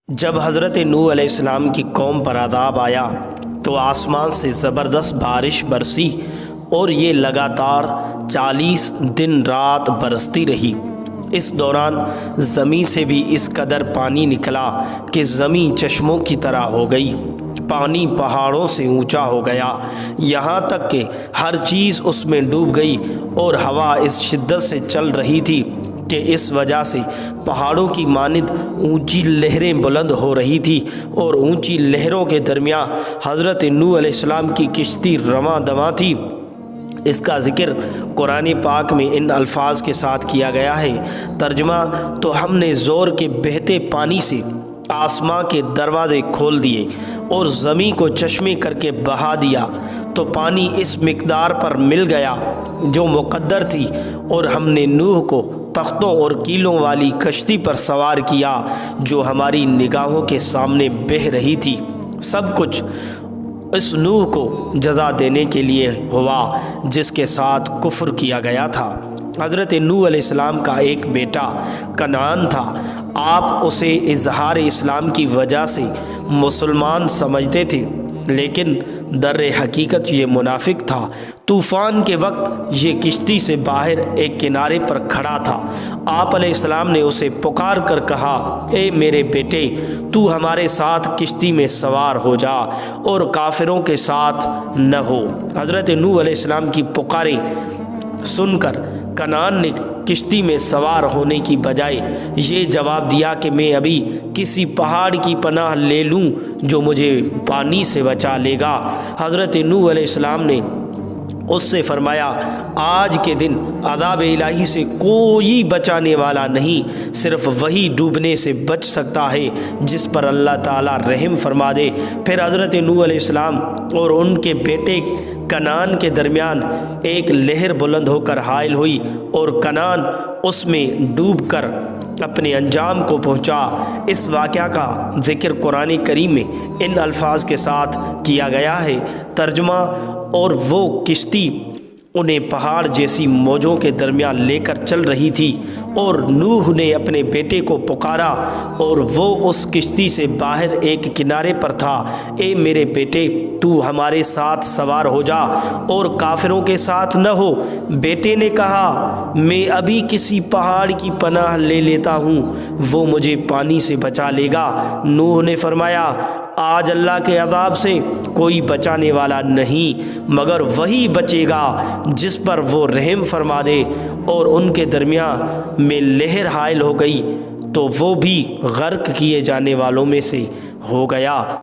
جب حضرت نوح علیہ السلام کی قوم پر عذاب آیا تو آسمان سے زبردست بارش برسی اور یہ لگاتار 40 دن رات برستی رہی۔ اس دوران زمین سے بھی اس قدر پانی نکلا کہ زمین چشموں کی طرح ہو گئی، پانی پہاڑوں سے اونچا ہو گیا، یہاں تک کہ ہر چیز اس میں ڈوب گئی، اور ہوا اس شدت سے چل رہی تھی کہ اس وجہ سے پہاڑوں کی مانند اونچی لہریں بلند ہو رہی تھی، اور اونچی لہروں کے درمیان حضرت نوح علیہ السلام کی کشتی رواں دواں تھی۔ اس کا ذکر قرآن پاک میں ان الفاظ کے ساتھ کیا گیا ہے۔ ترجمہ: تو ہم نے زور کے بہتے پانی سے آسماں کے دروازے کھول دیے اور زمین کو چشمے کر کے بہا دیا، تو پانی اس مقدار پر مل گیا جو مقدر تھی، اور ہم نے نوح کو تختوں اور کیلوں والی کشتی پر سوار کیا جو ہماری نگاہوں کے سامنے بہہ رہی تھی۔ سب کچھ اس نوح کو جزا دینے کے لیے ہوا جس کے ساتھ کفر کیا گیا تھا۔ حضرت نوح علیہ السلام کا ایک بیٹا کنعان تھا۔ آپ اسے اظہار اسلام کی وجہ سے مسلمان سمجھتے تھے، لیکن در حقیقت یہ منافق تھا۔ طوفان کے وقت یہ کشتی سے باہر ایک کنارے پر کھڑا تھا۔ آپ علیہ السلام نے اسے پکار کر کہا، اے میرے بیٹے، تو ہمارے ساتھ کشتی میں سوار ہو جا اور کافروں کے ساتھ نہ ہو۔ حضرت نوح علیہ السلام کی پکاریں سن کر کنعان نے کشتی میں سوار ہونے کی بجائے یہ جواب دیا کہ میں ابھی کسی پہاڑ کی پناہ لے لوں جو مجھے پانی سے بچا لے گا۔ حضرت نوح علیہ السلام نے اس سے فرمایا، آج کے دن عذاب الہی سے کوئی بچانے والا نہیں، صرف وہی ڈوبنے سے بچ سکتا ہے جس پر اللہ تعالیٰ رحم فرما دے۔ پھر حضرت نوح علیہ السلام اور ان کے بیٹے کنعان کے درمیان ایک لہر بلند ہو کر حائل ہوئی، اور کنعان اس میں ڈوب کر اپنے انجام کو پہنچا۔ اس واقعہ کا ذکر قرآن کریم میں ان الفاظ کے ساتھ کیا گیا ہے۔ ترجمہ: اور وہ کشتی انہیں پہاڑ جیسی موجوں کے درمیان لے کر چل رہی تھی، اور نوح نے اپنے بیٹے کو پکارا اور وہ اس کشتی سے باہر ایک کنارے پر تھا۔ اے میرے بیٹے، تو ہمارے ساتھ سوار ہو جا اور کافروں کے ساتھ نہ ہو۔ بیٹے نے کہا، میں ابھی کسی پہاڑ کی پناہ لے لیتا ہوں، وہ مجھے پانی سے بچا لے گا۔ نوح نے فرمایا، آج اللہ کے عذاب سے کوئی بچانے والا نہیں مگر وہی بچے گا جس پر وہ رحم فرما دے۔ اور ان کے درمیان میں لہر حائل ہو گئی تو وہ بھی غرق کیے جانے والوں میں سے ہو گیا۔